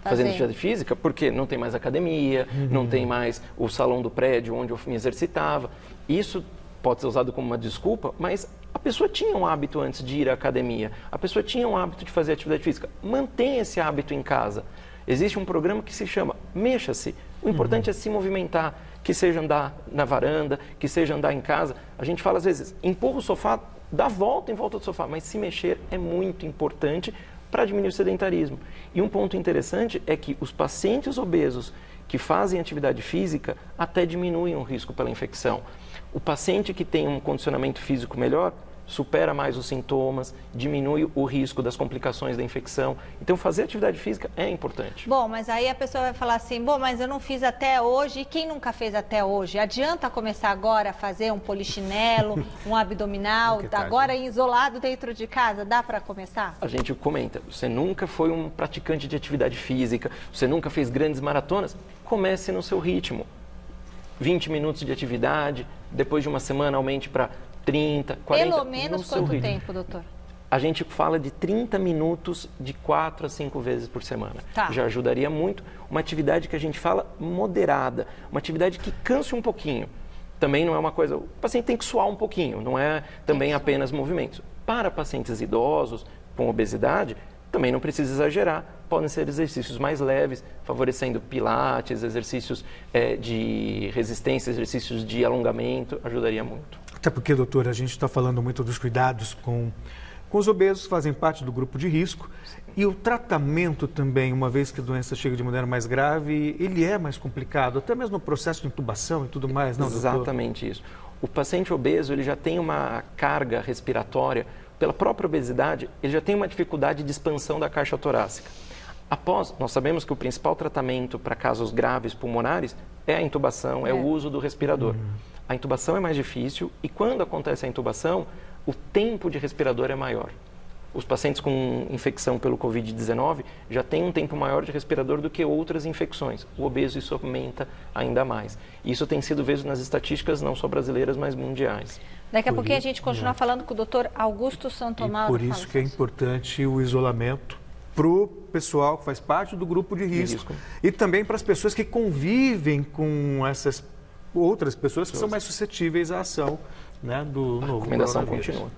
fazendo atividade física porque não tem mais academia, não tem mais o salão do prédio onde eu me exercitava. Isso pode ser usado como uma desculpa, mas a pessoa tinha um hábito antes de ir à academia, a pessoa tinha um hábito de fazer atividade física. Mantenha esse hábito em casa. Existe um programa que se chama Mexa-se. O importante é se movimentar, que seja andar na varanda, que seja andar em casa. A gente fala às vezes, empurra o sofá, dá volta em volta do sofá, mas se mexer é muito importante para diminuir o sedentarismo. E um ponto interessante é que os pacientes obesos que fazem atividade física até diminuem o risco pela infecção. O paciente que tem um condicionamento físico melhor supera mais os sintomas, diminui o risco das complicações da infecção. Então, fazer atividade física é importante. Bom, mas aí a pessoa vai falar assim, bom, mas eu não fiz até hoje, e quem nunca fez até hoje? Adianta começar agora a fazer um polichinelo, um abdominal, agora isolado dentro de casa? Dá para começar? A gente comenta, você nunca foi um praticante de atividade física, você nunca fez grandes maratonas? Comece no seu ritmo. 20 minutos de atividade, depois de uma semana aumente para 30, 40. Pelo menos quanto tempo, doutor? A gente fala de 30 minutos de 4 a 5 vezes por semana. Tá. Já ajudaria muito. Uma atividade que a gente fala moderada, uma atividade que canse um pouquinho. Também não é uma coisa... O paciente tem que suar um pouquinho, não é também apenas movimentos. Para pacientes idosos com obesidade, também não precisa exagerar. Podem ser exercícios mais leves, favorecendo pilates, exercícios de resistência, exercícios de alongamento, ajudaria muito. Até porque, doutora, a gente está falando muito dos cuidados com os obesos que fazem parte do grupo de risco. Sim. E o tratamento também, uma vez que a doença chega de maneira mais grave, ele é mais complicado, até mesmo no processo de intubação e tudo mais, não, doutor? Exatamente isso. O paciente obeso, ele já tem uma carga respiratória, pela própria obesidade, ele já tem uma dificuldade de expansão da caixa torácica. Nós sabemos que o principal tratamento para casos graves pulmonares é a intubação, é o uso do respirador. A intubação é mais difícil e quando acontece a intubação, o tempo de respirador é maior. Os pacientes com infecção pelo Covid-19 já têm um tempo maior de respirador do que outras infecções. O obeso, isso aumenta ainda mais. Isso tem sido visto nas estatísticas não só brasileiras, mas mundiais. Daqui a pouquinho a gente continua falando com o doutor Augusto Santomauro. Por isso que é importante o isolamento para o pessoal que faz parte do grupo de risco. E também para as pessoas que convivem com essas outras pessoas que são mais suscetíveis à ação, né, do novo recomendação continua.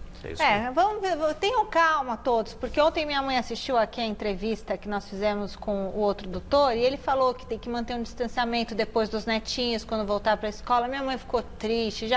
Vamos ver, tenham calma todos, porque ontem minha mãe assistiu aqui a entrevista que nós fizemos com o outro doutor e ele falou que tem que manter um distanciamento depois dos netinhos quando voltar para a escola. Minha mãe ficou triste,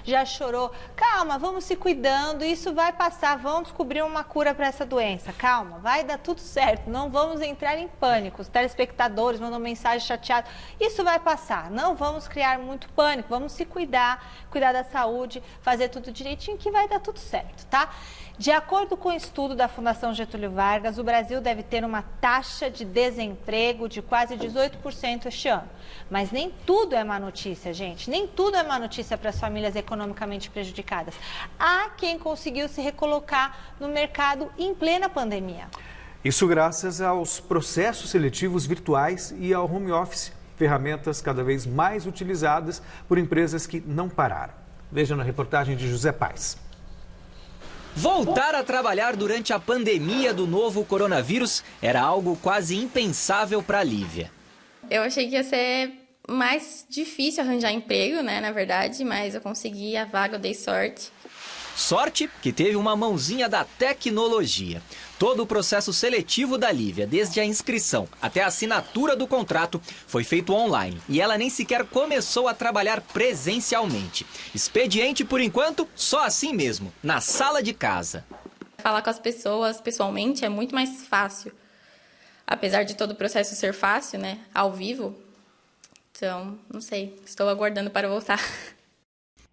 já chorou. Calma, vamos se cuidando, isso vai passar, vamos descobrir uma cura para essa doença. Calma, vai dar tudo certo, não vamos entrar em pânico. Os telespectadores mandam mensagem chateada, isso vai passar, não vamos criar muito pânico, vamos se cuidar da saúde, fazer tudo direitinho que vai dar tudo certo. Tá? De acordo com o estudo da Fundação Getúlio Vargas, o Brasil deve ter uma taxa de desemprego de quase 18% este ano. Mas nem tudo é má notícia, gente. Nem tudo é má notícia para as famílias economicamente prejudicadas. Há quem conseguiu se recolocar no mercado em plena pandemia. Isso graças aos processos seletivos virtuais e ao home office, ferramentas cada vez mais utilizadas por empresas que não pararam. Veja na reportagem de José Paes. Voltar a trabalhar durante a pandemia do novo coronavírus era algo quase impensável para a Lívia. Eu achei que ia ser mais difícil arranjar emprego, né, na verdade, mas eu consegui a vaga, eu dei sorte. Sorte que teve uma mãozinha da tecnologia. Todo o processo seletivo da Lívia, desde a inscrição até a assinatura do contrato, foi feito online. E ela nem sequer começou a trabalhar presencialmente. Expediente, por enquanto, só assim mesmo, na sala de casa. Falar com as pessoas pessoalmente é muito mais fácil. Apesar de todo o processo ser fácil, né, ao vivo. Então, não sei, estou aguardando para voltar.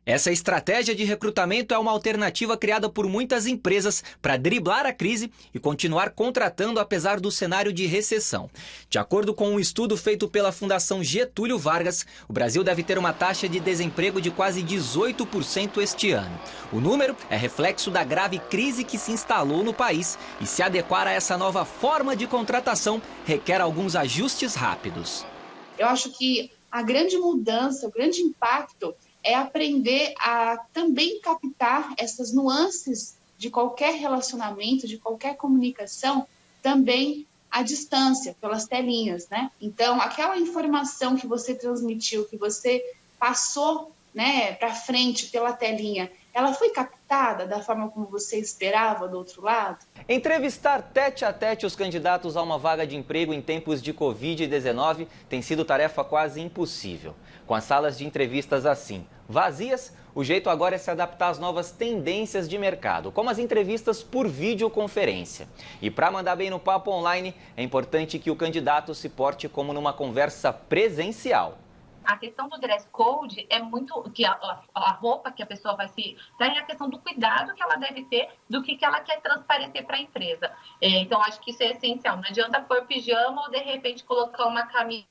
Essa estratégia de recrutamento é uma alternativa criada por muitas empresas para driblar a crise e continuar contratando apesar do cenário de recessão. De acordo com um estudo feito pela Fundação Getúlio Vargas, o Brasil deve ter uma taxa de desemprego de quase 18% este ano. O número é reflexo da grave crise que se instalou no país e se adequar a essa nova forma de contratação requer alguns ajustes rápidos. Eu acho que a grande mudança, o grande impacto é aprender a também captar essas nuances de qualquer relacionamento, de qualquer comunicação, também à distância, pelas telinhas, né? Então, aquela informação que você transmitiu, que você passou, né, para frente pela telinha, ela foi captada da forma como você esperava do outro lado? Entrevistar tete a tete os candidatos a uma vaga de emprego em tempos de Covid-19 tem sido tarefa quase impossível. Com as salas de entrevistas assim, vazias, o jeito agora é se adaptar às novas tendências de mercado, como as entrevistas por videoconferência. E para mandar bem no papo online, é importante que o candidato se porte como numa conversa presencial. a questão do dress code é muito que a roupa que a pessoa vai se daí a questão do cuidado que ela deve ter do que ela quer transparecer para a empresa. Então acho que isso é essencial. Não adianta pôr pijama ou de repente colocar uma camisa,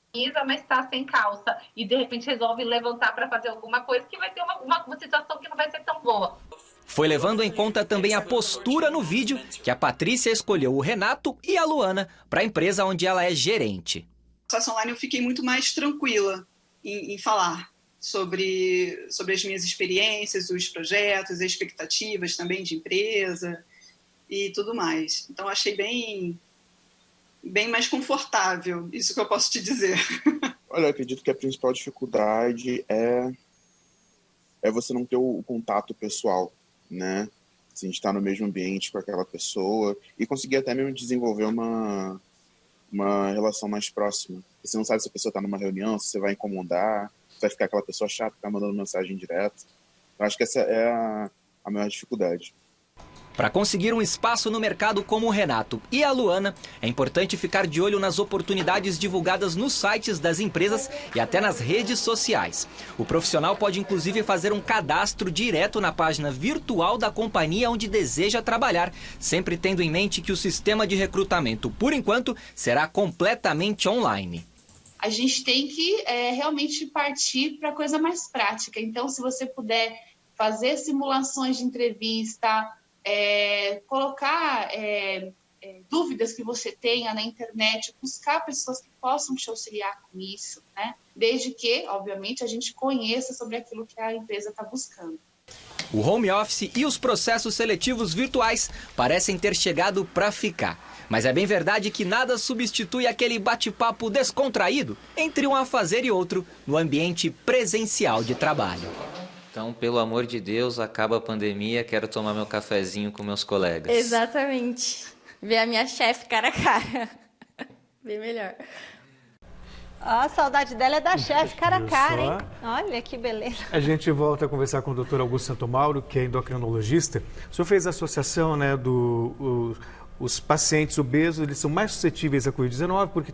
mas está sem calça e de repente resolve levantar para fazer alguma coisa que vai ter uma situação que não vai ser tão boa. Foi levando em conta também a postura no vídeo que a Patrícia escolheu o Renato e a Luana para a empresa onde ela é gerente. No Sucesso Online eu fiquei muito mais tranquila em falar sobre as minhas experiências, os projetos, as expectativas também de empresa e tudo mais. Então achei bem mais confortável, isso que eu posso te dizer. Olha, eu acredito que a principal dificuldade é você não ter o contato pessoal, né? Assim, estar no mesmo ambiente com aquela pessoa e conseguir até mesmo desenvolver uma relação mais próxima. Você não sabe se a pessoa está numa reunião, se você vai incomodar, se vai ficar aquela pessoa chata que está mandando mensagem direta. Eu acho que essa é a maior dificuldade. Para conseguir um espaço no mercado como o Renato e a Luana, é importante ficar de olho nas oportunidades divulgadas nos sites das empresas e até nas redes sociais. O profissional pode inclusive fazer um cadastro direto na página virtual da companhia onde deseja trabalhar, sempre tendo em mente que o sistema de recrutamento, por enquanto, será completamente online. A gente tem que realmente partir para coisa mais prática. Então, se você puder fazer simulações de entrevista, colocar dúvidas que você tenha na internet, buscar pessoas que possam te auxiliar com isso, né? Desde que, obviamente, a gente conheça sobre aquilo que a empresa está buscando. O home office e os processos seletivos virtuais parecem ter chegado para ficar. Mas é bem verdade que nada substitui aquele bate-papo descontraído entre um afazer e outro no ambiente presencial de trabalho. Então, pelo amor de Deus, acaba a pandemia, quero tomar meu cafezinho com meus colegas. Exatamente. Ver a minha chefe cara a cara. Bem melhor. A saudade dela é da chefe cara a cara, hein? Olha que beleza. A gente volta a conversar com o Dr. Augusto Santomauro, que é endocrinologista. O senhor fez a associação, né, os pacientes obesos, eles são mais suscetíveis à Covid-19 porque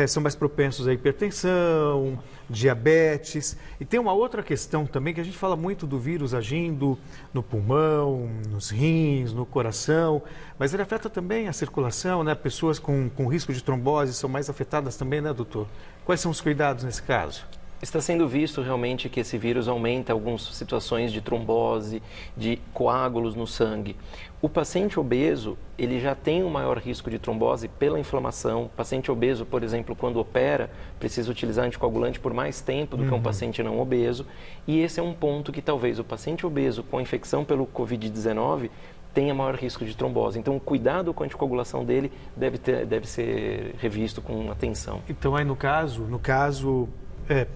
são mais propensos à hipertensão, diabetes. E tem uma outra questão também, que a gente fala muito do vírus agindo no pulmão, nos rins, no coração, mas ele afeta também a circulação, né? Pessoas com risco de trombose são mais afetadas também, né, doutor? Quais são os cuidados nesse caso? Está sendo visto realmente que esse vírus aumenta algumas situações de trombose, de coágulos no sangue. O paciente obeso, ele já tem um maior risco de trombose pela inflamação. O paciente obeso, por exemplo, quando opera, precisa utilizar anticoagulante por mais tempo do que um paciente não obeso. E esse é um ponto que talvez o paciente obeso com infecção pelo Covid-19 tenha maior risco de trombose. Então, o cuidado com a anticoagulação dele deve ser revisto com atenção. Então, aí no caso,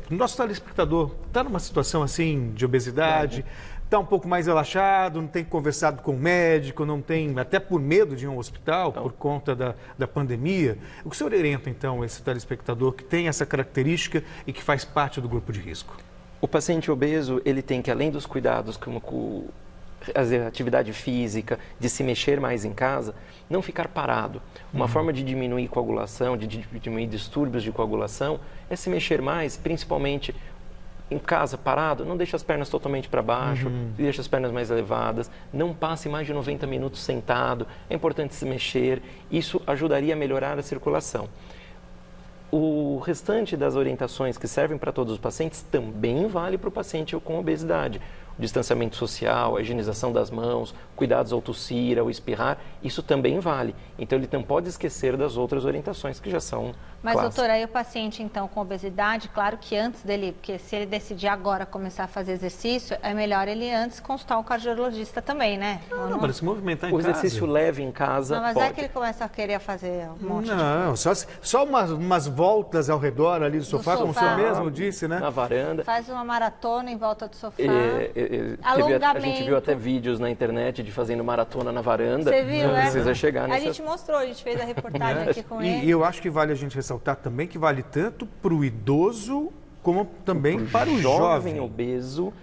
nosso telespectador está numa situação assim de obesidade, está um pouco mais relaxado, não tem conversado com o médico, não tem, até por medo de ir a um hospital, por conta da pandemia. O que o senhor orienta, então, esse telespectador que tem essa característica e que faz parte do grupo de risco? O paciente obeso, ele tem que, além dos cuidados como a atividade física, de se mexer mais em casa, não ficar parado. Uma forma de diminuir coagulação, de diminuir distúrbios de coagulação, é se mexer mais, principalmente em casa, parado. Não deixe as pernas totalmente para baixo, deixe as pernas mais elevadas, não passe mais de 90 minutos sentado, é importante se mexer, isso ajudaria a melhorar a circulação. O restante das orientações que servem para todos os pacientes também vale para o paciente com obesidade. O distanciamento social, a higienização das mãos, cuidados ao tossir, ao espirrar, isso também vale. Então, ele não pode esquecer das outras orientações que já são Mas, doutora, aí o paciente, então, com obesidade, claro que antes dele, porque se ele decidir agora começar a fazer exercício, é melhor ele antes consultar um cardiologista também, né? Não, para se movimentar em casa. O exercício leve em casa, mas pode. é que ele começa a querer fazer um monte de Não, só umas voltas ao redor ali do sofá, como o senhor mesmo disse, né? Na varanda. Faz uma maratona em volta do sofá. A gente viu até vídeos na internet de fazendo maratona na varanda. Você viu, não precisa chegar nessa... A gente mostrou, a gente fez a reportagem aqui com ele. E eu acho que vale a gente ressaltar também que vale tanto para o idoso como também para o jovem. Obeso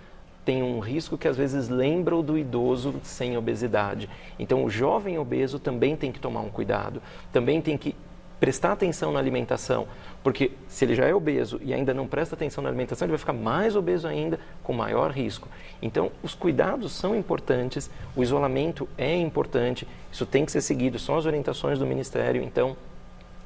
tem um risco que às vezes lembra o do idoso sem obesidade. Então o jovem obeso também tem que tomar um cuidado, também tem que prestar atenção na alimentação, porque se ele já é obeso e ainda não presta atenção na alimentação, ele vai ficar mais obeso ainda, com maior risco. Então, os cuidados são importantes, o isolamento é importante, isso tem que ser seguido, são as orientações do Ministério. Então,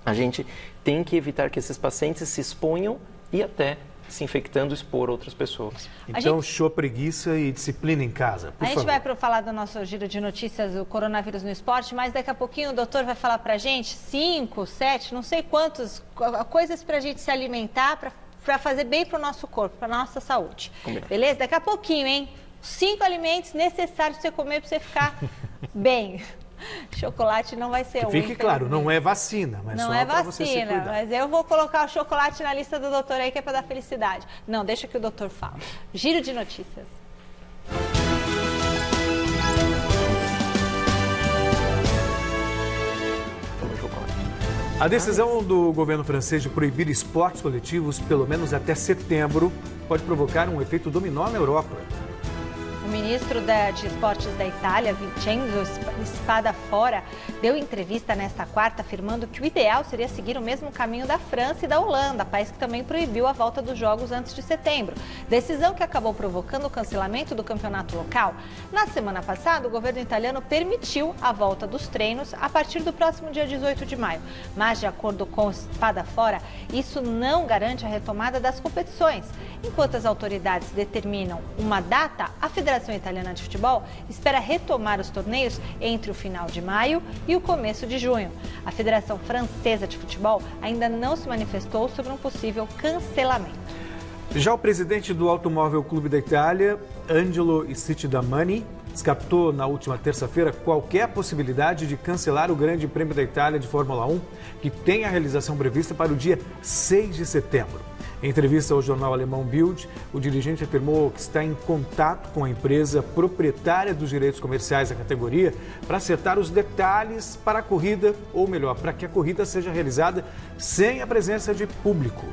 a gente tem que evitar que esses pacientes se exponham e até se infectando, expor outras pessoas. Então, show preguiça e disciplina em casa, por A gente favor. vai para falar do nosso giro de notícias do coronavírus no esporte, mas daqui a pouquinho o doutor vai falar para a gente 5, 7, não sei quantas coisas para a gente se alimentar, para fazer bem para o nosso corpo, para a nossa saúde. Combinado. Beleza? Daqui a pouquinho, hein? 5 alimentos necessários para você comer para você ficar bem. Chocolate não vai ser um. Fique claro, não é vacina, mas não só é para você se vacina, cuidar. mas eu vou colocar o chocolate na lista do doutor aí, que é para dar felicidade. Não, deixa que o doutor fala. Giro de notícias. A decisão do governo francês de proibir esportes coletivos, pelo menos até setembro, pode provocar um efeito dominó na Europa. O ministro de Esportes da Itália, Vincenzo Spadafora, deu entrevista nesta quarta afirmando que o ideal seria seguir o mesmo caminho da França e da Holanda, país que também proibiu a volta dos jogos antes de setembro. Decisão que acabou provocando o cancelamento do campeonato local. Na semana passada, o governo italiano permitiu a volta dos treinos a partir do próximo dia 18 de maio. Mas, de acordo com Spadafora, isso não garante a retomada das competições. Enquanto as autoridades determinam uma data, a Federação Italiana de Futebol espera retomar os torneios entre o final de maio e o começo de junho. A Federação Francesa de Futebol ainda não se manifestou sobre um possível cancelamento. Já o presidente do Automóvel Clube da Itália, Angelo Citidamani, descartou na última terça-feira qualquer possibilidade de cancelar o Grande Prêmio da Itália de Fórmula 1, que tem a realização prevista para o dia 6 de setembro. Em entrevista ao jornal alemão Bild, o dirigente afirmou que está em contato com a empresa proprietária dos direitos comerciais da categoria para acertar os detalhes para a corrida, ou melhor, para que a corrida seja realizada sem a presença de público.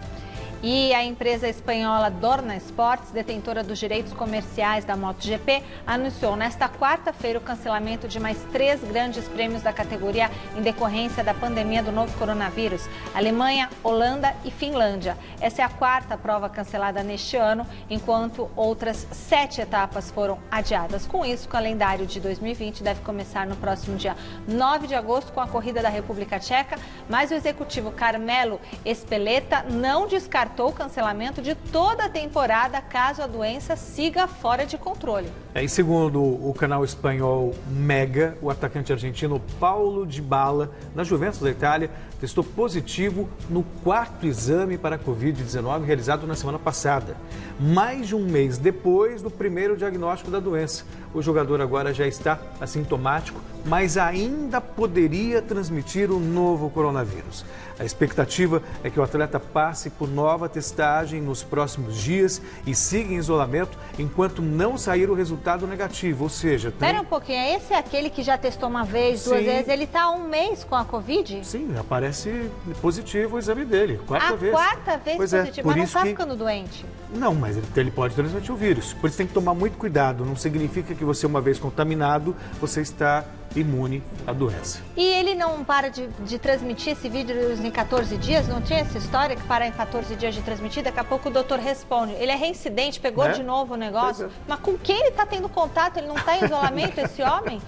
E a empresa espanhola Dorna Sports, detentora dos direitos comerciais da MotoGP, anunciou nesta quarta-feira o cancelamento de mais 3 grandes prêmios da categoria em decorrência da pandemia do novo coronavírus: Alemanha, Holanda e Finlândia. Essa é a quarta prova cancelada neste ano, enquanto outras 7 etapas foram adiadas. Com isso, o calendário de 2020 deve começar no próximo dia 9 de agosto com a corrida da República Tcheca, mas o executivo Carmelo Espeleta não descartou o cancelamento de toda a temporada caso a doença siga fora de controle. E segundo o canal espanhol Mega, o atacante argentino Paulo Dybala, na Juventus da Itália, testou positivo no 4º exame para a Covid-19 realizado na semana passada, mais de um mês depois do primeiro diagnóstico da doença. O jogador agora já está assintomático, mas ainda poderia transmitir o novo coronavírus. A expectativa é que o atleta passe por nova testagem nos próximos dias e siga em isolamento enquanto não sair o resultado negativo, ou seja... Espera um pouquinho, esse é aquele que já testou uma vez, 2 vezes, ele está há um mês com a Covid? Sim, aparece positivo o exame dele, quarta vez. Quarta vez pois positivo, mas não está ficando doente? Não, mas ele pode transmitir o vírus, por isso tem que tomar muito cuidado, não significa que você, uma vez contaminado, você está imune à doença. E ele não para de transmitir esse vírus em 14 dias? Não tinha essa história que para em 14 dias de transmitir? Daqui a pouco o doutor responde. Ele é reincidente, pegou de novo o negócio. Mas com quem ele está tendo contato? Ele não está em isolamento, esse homem?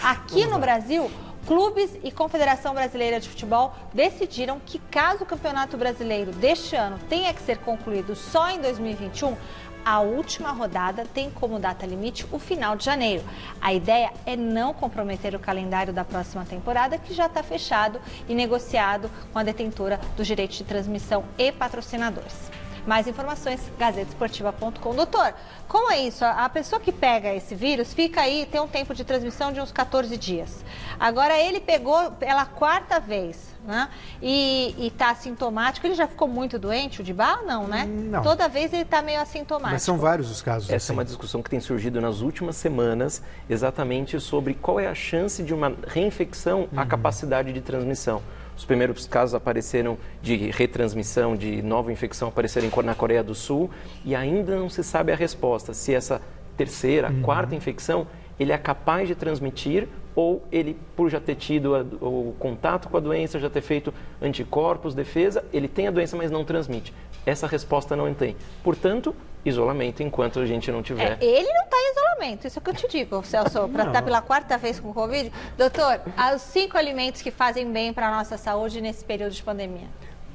Aqui no Brasil, clubes e Confederação Brasileira de Futebol decidiram que caso o Campeonato Brasileiro deste ano tenha que ser concluído só em 2021, a última rodada tem como data limite o final de janeiro. A ideia é não comprometer o calendário da próxima temporada, que já está fechado e negociado com a detentora dos direitos de transmissão e patrocinadores. Mais informações, gazetesportiva.com. Doutor, como é isso? A pessoa que pega esse vírus fica aí, tem um tempo de transmissão de uns 14 dias. Agora ele pegou pela 4ª vez, né? E está assintomático. Ele já ficou muito doente, o Dybala? Não, né? Não. Toda vez ele está meio assintomático. Mas são vários os casos. Essa é uma discussão que tem surgido nas últimas semanas, exatamente sobre qual é a chance de uma reinfecção à capacidade de transmissão. Os primeiros casos apareceram de retransmissão, de nova infecção apareceram na Coreia do Sul e ainda não se sabe a resposta, se essa terceira, quarta infecção, ele é capaz de transmitir ou ele, por já ter tido o contato com a doença, já ter feito anticorpos, defesa, ele tem a doença, mas não transmite. Essa resposta não tem. Portanto, isolamento enquanto a gente não tiver. Ele não está em isolamento, isso é o que eu te digo, Celso, para estar pela 4ª vez com o Covid. Doutor, os 5 alimentos que fazem bem para a nossa saúde nesse período de pandemia.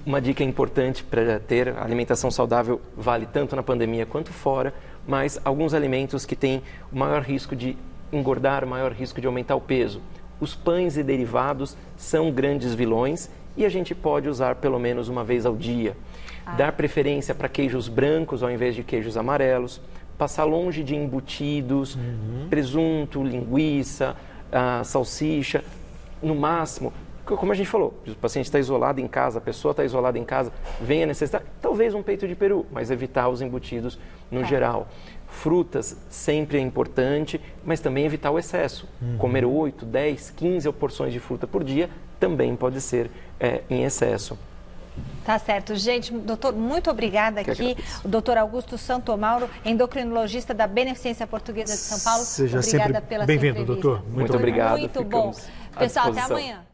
Uma dica importante para ter alimentação saudável vale tanto na pandemia quanto fora, mas alguns alimentos que têm o maior risco de engordar, o maior risco de aumentar o peso. Os pães e derivados são grandes vilões e a gente pode usar pelo menos uma vez ao dia. Dar preferência para queijos brancos ao invés de queijos amarelos, passar longe de embutidos, presunto, linguiça, salsicha, no máximo. Como a gente falou, o paciente está isolado em casa, a pessoa está isolada em casa, vem a necessidade, talvez um peito de peru, mas evitar os embutidos no geral. Frutas sempre é importante, mas também evitar o excesso. Comer 8, 10, 15 porções de fruta por dia também pode ser em excesso. Tá certo. Gente, doutor, muito obrigada aqui. O doutor Augusto Santomauro, endocrinologista da Beneficência Portuguesa de São Paulo. Seja obrigada sempre pela bem-vindo, sua entrevista. doutor. Muito obrigado. Muito bom. Pessoal, até amanhã.